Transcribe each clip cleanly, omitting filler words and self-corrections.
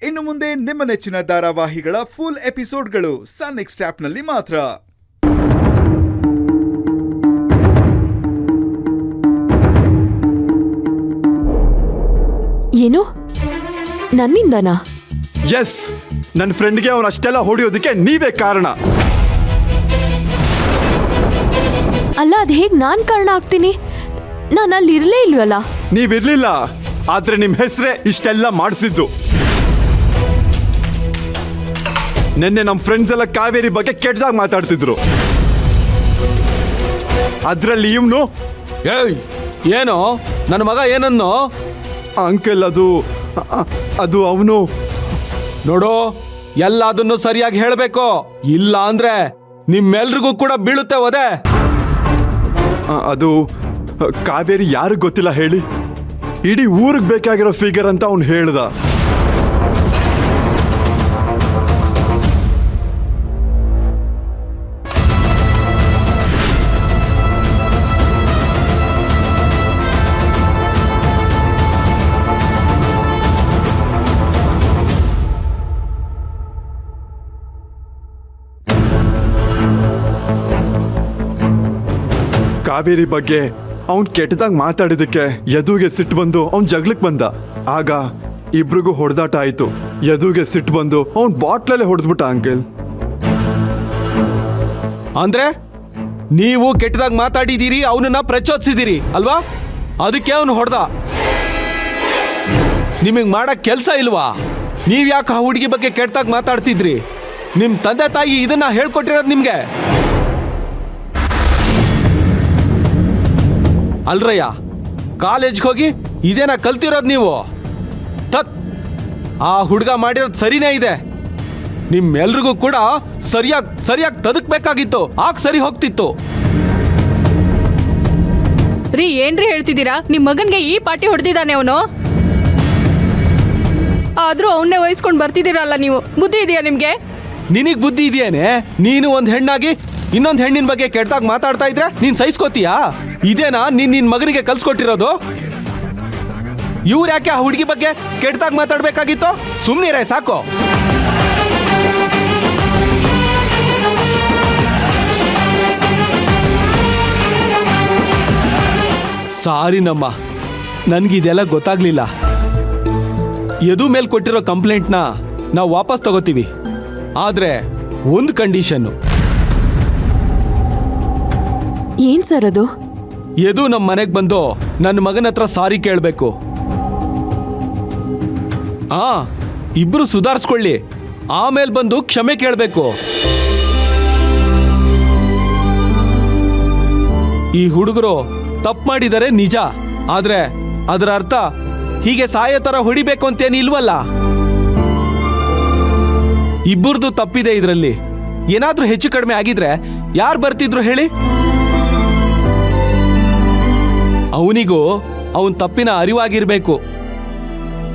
ಇನ್ನು ಮುಂದೆ ನಿಮ್ಮ ನೆಚ್ಚಿನ ಧಾರಾವಾಹಿಗಳ ಫುಲ್ ಎಪಿಸೋಡ್ಗಳು ಸನ್ ನೆಕ್ಸ್ಟ್ ಆಪ್ನಲ್ಲಿ ಮಾತ್ರ. ಏನು ನನ್ನಿಂದನಾ? ಎಸ್, ನನ್ನ ಫ್ರೆಂಡ್ಗೆ ಅವನು ಅಷ್ಟೆಲ್ಲ ಹೊಡೆಯೋದಕ್ಕೆ ನೀವೇ ಕಾರಣ. ಅಲ್ಲ, ಅದು ಹೇಗೆ ನಾನು ಕಾರಣ ಆಗ್ತೀನಿ? ನಾನು ಅಲ್ಲಿ ಇರಲೇ ಇಲ್ವಲ್ಲ. ನೀವಿರ್ಲಿಲ್ಲ, ಆದ್ರೆ ನಿಮ್ ಹೆಸರೇ ಇಷ್ಟೆಲ್ಲ ಮಾಡಿಸಿದ್ದು. ನಿನ್ನೆ ನಮ್ಮ ಫ್ರೆಂಡ್ಸ್ ಎಲ್ಲ ಕಾವೇರಿ ಬಗ್ಗೆ ಕೆಟ್ಟದಾಗ ಮಾತಾಡ್ತಿದ್ರು. ಅದ್ರಲ್ಲಿ ಇವನು ಏನೋ ನನ್ನ ಮಗ ಏನನ್ನೋ ಅಂಕಲ್, ಅದು ಅವನು. ನೋಡು, ಎಲ್ಲದನ್ನು ಸರಿಯಾಗಿ ಹೇಳಬೇಕು, ಇಲ್ಲ ಅಂದ್ರೆ ನಿಮ್ಮೆಲ್ರಿಗೂ ಕೂಡ ಬೀಳುತ್ತೆ ಒದೆ. ಅದು ಕಾವೇರಿ ಯಾರಿಗ್ ಗೊತ್ತಿಲ್ಲ ಹೇಳಿ, ಇಡೀ ಊರಿಗೆ ಬೇಕಾಗಿರೋ ಫಿಗರ್ ಅಂತ ಅವ್ನು ಹೇಳ್ದ. ಕಾವೇರಿ ಬಗ್ಗೆ ಅವ್ನ್ ಕೆಟ್ಟದಾಗ ಮಾತಾಡಿದಕ್ಕೆ ಯದುಗೆ ಸಿಟ್ಟು ಬಂದು ಅವ್ನ್ ಜಗಳಕ್ಕೆ ಬಂದ. ಆಗ ಇಬ್ರಿಗೂ ಹೊಡೆದಾಟ ಆಯ್ತು. ಯದುಗೆ ಸಿಟ್ಟು ಬಂದು ಅವ್ನ್ ಬಾಟ್ಲಲ್ಲೇ ಹೊಡೆದ್ಬಿಟ್ಟ ಅಂಕಲ್. ಅಂದ್ರೆ ನೀವು ಕೆಟ್ಟದಾಗ ಮಾತಾಡಿದ್ದೀರಿ, ಅವನನ್ನ ಪ್ರಚೋದಿಸಿದಿರಿ ಅಲ್ವಾ? ಅದಕ್ಕೆ ಅವನು ಹೊಡೆದ. ನಿಮಗೆ ಮಾಡಕ್ ಕೆಲಸ ಇಲ್ವಾ? ನೀವ್ ಯಾಕೆ ಆ ಹುಡುಗಿ ಬಗ್ಗೆ ಕೆಟ್ಟದಾಗ ಮಾತಾಡ್ತಿದ್ರಿ? ನಿಮ್ ತಂದೆ ತಾಯಿ ಇದನ್ನ ಹೇಳ್ಕೊಟ್ಟಿರೋದು ನಿಮ್ಗೆ ಅಲ್ರಯ್ಯ. ಕಾಲೇಜ್ಗೆ ಹೋಗಿ ಇದೇನ ಕಲ್ತಿರೋದು ನೀವು? ತತ್ ಆ ಹುಡುಗ ಮಾಡಿರೋದು ಸರಿನೇ ಇದೆ. ನಿಮ್ಮೆಲ್ರಿಗೂ ಕೂಡ ಸರಿಯಾಗಿ ತದಕ್ಬೇಕಾಗಿತ್ತು, ಆಗ ಸರಿ ಹೋಗ್ತಿತ್ತು. ರೀ, ಏನ್ರಿ ಹೇಳ್ತಿದ್ದೀರಾ? ನಿಮ್ ಮಗನ್ಗೆ ಈ ಪಾಟಿ ಹೊಡೆದಿದ್ದಾನೆ ಅವನು. ಆದ್ರೂ ಅವನ್ನೇ ವಹಿಸ್ಕೊಂಡು ಬರ್ತಿದ್ದೀರಲ್ಲ ನೀವು. ಬುದ್ಧಿ ಇದೆಯಾ ನಿಮ್ಗೆ? ನಿನಗ್ ಬುದ್ಧಿ ಇದೆಯೇನೆ? ನೀನು ಒಂದ್ ಹೆಣ್ಣಾಗಿ ಇನ್ನೊಂದ್ ಹೆಣ್ಣಿನ ಬಗ್ಗೆ ಕೆಟ್ಟದಾಗ ಮಾತಾಡ್ತಾ ಇದ್ರೆ ನೀನ್ ಸಹಿಸ್ಕೋತೀಯಾ? ಇದೇನಾ ನಿನ್ ಮಗನಿಗೆ ಕಲ್ಸ್ಕೊಟ್ಟಿರೋದು? ಇವ್ರು ಯಾಕೆ ಆ ಹುಡುಗಿ ಬಗ್ಗೆ ಕೆಟ್ಟದಾಗ ಮಾತಾಡ್ಬೇಕಾಗಿತ್ತು? ಸುಮ್ನಿರೇ ಸಾಕು. ಸಾರಿ ನಮ್ಮ, ನನ್ಗಿದೆಲ್ಲ ಗೊತ್ತಾಗ್ಲಿಲ್ಲ. ಯದು ಮೇಲ್ ಕೊಟ್ಟಿರೋ ಕಂಪ್ಲೇಂಟ್ನ ನಾವು ವಾಪಸ್ ತಗೋತೀವಿ, ಆದ್ರೆ ಒಂದು ಕಂಡೀಷನ್ನು. ಏನ್ ಸರ್ ಅದು? ಯದು ನಮ್ಮ ಮನೆಗೆ ಬಂದು ನನ್ನ ಮಗನ ಹತ್ರ ಸಾರಿ ಕೇಳಬೇಕು. ಇಬ್ರು ಸುಧಾರಿಸ್ಕೊಳ್ಳಿ, ಆಮೇಲೆ ಬಂದು ಕ್ಷಮೆ ಕೇಳಬೇಕು. ಈ ಹುಡುಗರು ತಪ್ಪು ಮಾಡಿದರೆ ನಿಜ, ಆದ್ರೆ ಅದರ ಅರ್ಥ ಹೀಗೆ ಸಾಯೋ ತರ ಹೊಡಿಬೇಕು ಅಂತೇನು ಇಲ್ವಲ್ಲ. ಇಬ್ಬರದು ತಪ್ಪಿದೆ ಇದರಲ್ಲಿ. ಏನಾದ್ರೂ ಹೆಚ್ಚು ಕಡಿಮೆ ಆಗಿದ್ರೆ ಯಾರು ಬರ್ತಿದ್ರು ಹೇಳಿ? ಅವನಿಗೂ ಅವನ್ ತಪ್ಪಿನ ಅರಿವಾಗಿರ್ಬೇಕು.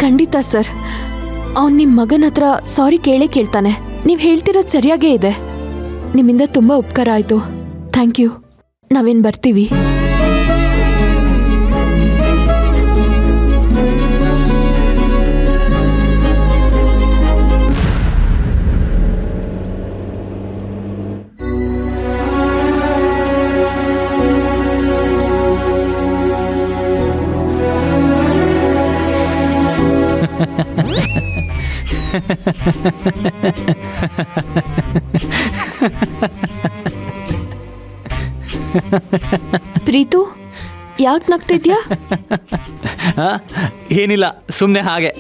ಖಂಡಿತ ಸರ್, ಅವ್ನು ನಿಮ್ಮ ಮಗನ ಹತ್ರ ಸಾರಿ ಕೇಳ್ತಾನೆ. ನೀವು ಹೇಳ್ತಿರೋದು ಸರಿಯಾಗೇ ಇದೆ. ನಿಮ್ಮಿಂದ ತುಂಬಾ ಉಪಕಾರ ಆಯ್ತು. Thank you. ನಾವೇನು ಬರ್ತೀವಿ. ಪ್ರೀತು, ಯಾಕೆ ನಗ್ತಿದ್ಯಾ? ಏನಿಲ್ಲ, ಸುಮ್ಮನೆ ಹಾಗೆ.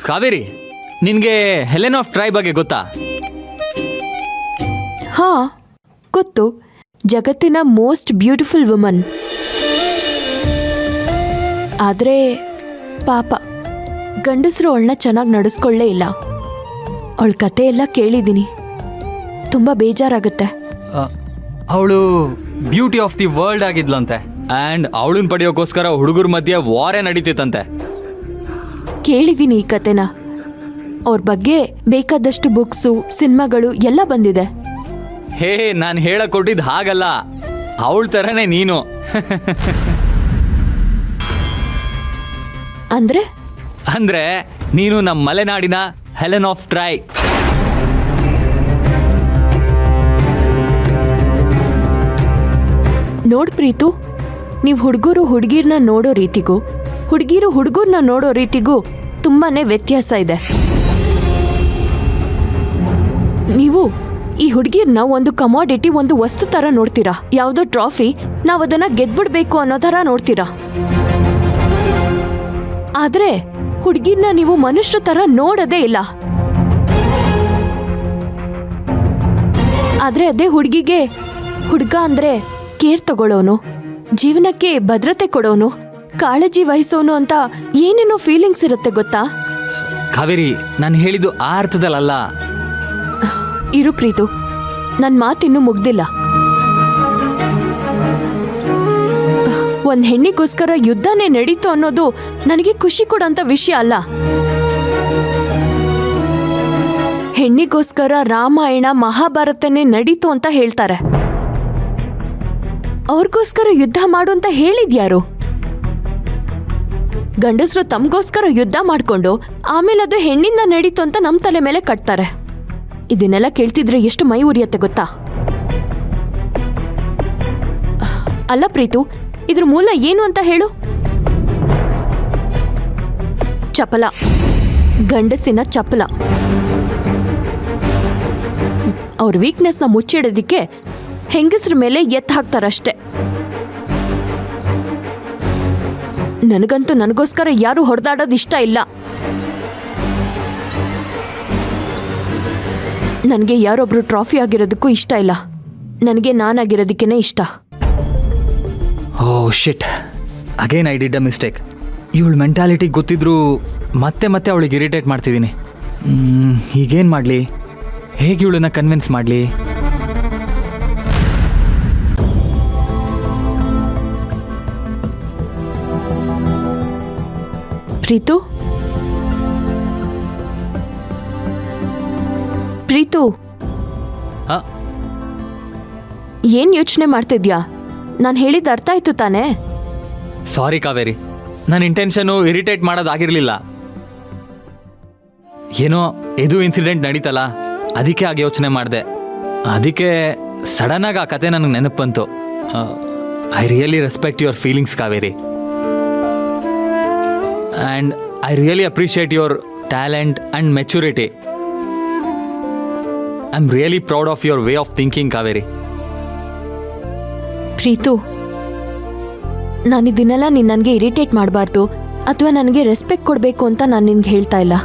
ಕಾವೇರಿ, ನಿನ್ಗೆ ಹೆಲೆನ್ ಆಫ್ ಟ್ರೈ ಬಗ್ಗೆ ಗೊತ್ತಾ? ಹಾ ಗೊತ್ತು. ಜಗತ್ತಿನ ಮೋಸ್ಟ್ ಬ್ಯೂಟಿಫುಲ್ ವುಮನ್. ಆದರೆ ಪಾಪ ಗಂಡಸರು ಅವಳನ್ನ ಚೆನ್ನಾಗಿ ನಡೆಸ್ಕೊಳ್ಳೇ ಇಲ್ಲ. ಅವಳ ಕತೆ ಎಲ್ಲ ಕೇಳಿದ್ದೀನಿ, ತುಂಬ ಬೇಜಾರಾಗುತ್ತೆ. ಅವಳು ಬ್ಯೂಟಿ ಆಫ್ ದಿ ವರ್ಲ್ಡ್ ಆಗಿದ್ಲಂತೆ, ಆ್ಯಂಡ್ ಅವಳನ್ನ ಪಡೆಯೋಕ್ಕೋಸ್ಕರ ಹುಡುಗರ ಮಧ್ಯೆ ವಾರೇ ನಡೀತಿತ್ತಂತೆ. ಕೇಳಿದ್ದೀನಿ ಈ ಕತೆನ. ಅವ್ರ ಬಗ್ಗೆ ಬೇಕಾದಷ್ಟು ಬುಕ್ಸು, ಸಿನಿಮಾಗಳು ಎಲ್ಲ ಬಂದಿದೆ. ಹೇ, ನಾನು ಹೇಳಕ್ ಕೊಟ್ಟಿದ್ದು ಹಾಗಲ್ಲ. ಅವಳ ಥರನೇ ನೀನು. ಅಂದ್ರೆ ಅಂದ್ರೆ ನೀನು ನಮ್ಮ ಮಲೆನಾಡಿನ ಹೆಲೆನ್ ಆಫ್ ಟ್ರೈ. ನೋಡ್ ಪ್ರೀತು, ನೀವು ಹುಡುಗರು ಹುಡುಗಿರ್ನ ನೋಡೋ ರೀತಿಗೂ ಹುಡುಗಿರು ಹುಡುಗರ್ನ ನೋಡೋ ರೀತಿಗೂ ತುಂಬಾನೇ ವ್ಯತ್ಯಾಸ ಇದೆ. ನೀವು ಈ ಹುಡುಗಿರ್ನ ಒಂದು ಕಮಾಡಿಟಿ, ಒಂದು ವಸ್ತು ತರ ನೋಡ್ತೀರಾ. ಯಾವುದೋ ಟ್ರಾಫಿ, ನಾವು ಅದನ್ನ ಗೆದ್ಬಿಡ್ಬೇಕು ಅನ್ನೋ ತರ ನೋಡ್ತೀರಾ. ಆದ್ರೆ ಹುಡುಗಿರ್ನ ನೀವು ಮನುಷ್ಯರ ತರ ನೋಡೋದೇ ಇಲ್ಲ. ಆದ್ರೆ ಅದೇ ಹುಡುಗಿಗೆ ಹುಡುಗ ಅಂದ್ರೆ ಕೇರ್ ತಗೊಳ್ಳೋನು, ಜೀವನಕ್ಕೆ ಭದ್ರತೆ ಕೊಡೋನು, ಕಾಳಜಿ ವಹಿಸೋನು ಅಂತ ಏನೇನೋ ಫೀಲಿಂಗ್ಸ್ ಇರುತ್ತೆ ಗೊತ್ತಾ? ಕಾವೇರಿ, ನಾನು ಹೇಳಿದ್ದು ಆ ಅರ್ಥದಲ್ಲ. ಇರು ಪ್ರೀತು, ನನ್ನ ಮಾತಿನ್ನೂ ಮುಗ್ದಿಲ್ಲ. ಒಂದ್ ಹೆಣ್ಣಿಗೋಸ್ಕರ ಯುದ್ಧನೇ ನಡೀತು ಅನ್ನೋದು ನನಗೆ ಖುಷಿ ಕೊಡೋಂಥ ವಿಷಯ ಅಲ್ಲ. ಹೆಣ್ಣಿಗೋಸ್ಕರ ರಾಮಾಯಣ ಮಹಾಭಾರತನೇ ನಡೀತು ಅಂತ ಹೇಳ್ತಾರೆ. ಅವ್ರಿಗೋಸ್ಕರ ಯುದ್ಧ ಮಾಡು ಅಂತ ಹೇಳಿದ್ಯಾರು? ಗಂಡಸರು ತಮಗೋಸ್ಕರ ಯುದ್ಧ ಮಾಡ್ಕೊಂಡು ಆಮೇಲೆ ಅದು ಹೆಣ್ಣಿಂದ ನಡೀತು ಅಂತ ನಮ್ಮ ತಲೆ ಮೇಲೆ ಕಟ್ತಾರೆ. ಇದನ್ನೆಲ್ಲ ಕೇಳ್ತಿದ್ರೆ ಎಷ್ಟು ಮೈ ಉರಿಯತ್ತೆ ಗೊತ್ತಾ? ಅಲ್ಲ ಪ್ರೀತು, ಇದ್ರ ಮೂಲ ಏನು ಅಂತ ಹೇಳು. ಚಪಲ, ಗಂಡಸಿನ ಚಪಲ. ಅವ್ರ ವೀಕ್ನೆಸ್ನ ಮುಚ್ಚಿಡೋದಿಕ್ಕೆ ಹೆಂಗಸ್ರ ಮೇಲೆ ಎತ್ತು ಹಾಕ್ತಾರಷ್ಟೆ. ನನಗಂತೂ ನನಗೋಸ್ಕರ ಯಾರು ಹೊಡೆದಾಡೋದು ಇಷ್ಟ ಇಲ್ಲ. ನನಗೆ ಯಾರೊಬ್ರು ಟ್ರಾಫಿ ಆಗಿರೋದಕ್ಕೂ ಇಷ್ಟ ಇಲ್ಲ. ನನಗೆ ನಾನಾಗಿರೋದಕ್ಕೇನೆ ಇಷ್ಟ. Oh shit, again I did a mistake. ಇವಳ ಮೆಂಟಾಲಿಟಿ ಗೊತ್ತಿದ್ರು ಮತ್ತೆ ಮತ್ತೆ ಅವಳಿಗೆ ಇರಿಟೇಟ್ ಮಾಡ್ತಿದ್ದೀನಿ. ಈಗೇನು ಮಾಡಲಿ? ಹೇಗೆ ಇವಳನ್ನ ಕನ್ವಿನ್ಸ್ ಮಾಡಲಿ? ಪ್ರೀತು, ಪ್ರೀತು, ಹಾಂ, ಏನ್ ಯೋಚನೆ ಮಾಡ್ತಿದ್ಯಾ? ನಾನು ಹೇಳಿದ ಅರ್ಥ ಆಯ್ತು ತಾನೇ? ಸಾರಿ ಕಾವೇರಿ, ನನ್ನ ಇಂಟೆನ್ಷನು ಇರಿಟೇಟ್ ಮಾಡೋದಾಗಿರಲಿಲ್ಲ. ಏನೋ ಇದು ಇನ್ಸಿಡೆಂಟ್ ನಡೀತಲ್ಲ, ಅದಕ್ಕೆ ಆಗ ಯೋಚನೆ ಮಾಡಿದೆ. ಅದಕ್ಕೆ ಸಡನ್ನಾಗಿ ಆ ಕತೆ ನನಗೆ ನೆನಪು ಬಂತು. I really respect your feelings Kaveri, and I really appreciate your talent and maturity. I am really proud of your way of thinking Kaveri. Preethu, ನಾನಿದನ್ನೆಲ್ಲ ನೀನು ನನಗೆ ಇರಿಟೇಟ್ ಮಾಡಬಾರ್ದು ಅಥವಾ ನನಗೆ ರೆಸ್ಪೆಕ್ಟ್ ಕೊಡಬೇಕು ಅಂತ ನಾನು ನಿನ್ಗೆ ಹೇಳ್ತಾ ಇಲ್ಲ.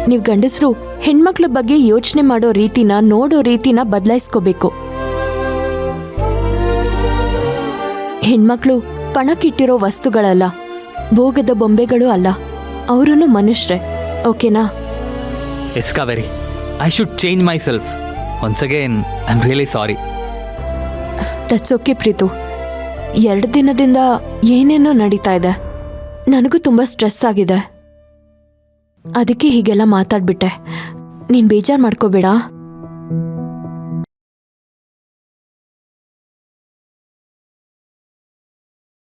ನೀವು ಗಂಡಸರು ಹೆಣ್ಮಕ್ಳ ಬಗ್ಗೆ ಯೋಚನೆ ಮಾಡೋ ರೀತಿನ, ನೋಡೋ ರೀತಿನ ಬದಲಾಯಿಸ್ಕೋಬೇಕು. ಹೆಣ್ಮಕ್ಳು ಪಣಕ್ಕಿಟ್ಟಿರೋ ವಸ್ತುಗಳಲ್ಲ, ಭೋಗದ ಬೊಂಬೆಗಳು ಅಲ್ಲ. ಅವರೂ ಮನುಷ್ಯರೇ, ಓಕೆನಾ? Yes Kaveri, I should change myself. Once again I am really sorry. That's okay Preethu. 2 ದಿನದಿಂದ ಏನೇನೋ ನಡೀತಾ ಇದೆ. ನನಗೂ ತುಂಬ ಸ್ಟ್ರೆಸ್ ಆಗಿದೆ. ಅದಕ್ಕೆ ಹೀಗೆಲ್ಲ ಮಾತಾಡ್ಬಿಟ್ಟೆ. ನೀನು ಬೇಜಾರು ಮಾಡ್ಕೋಬೇಡ.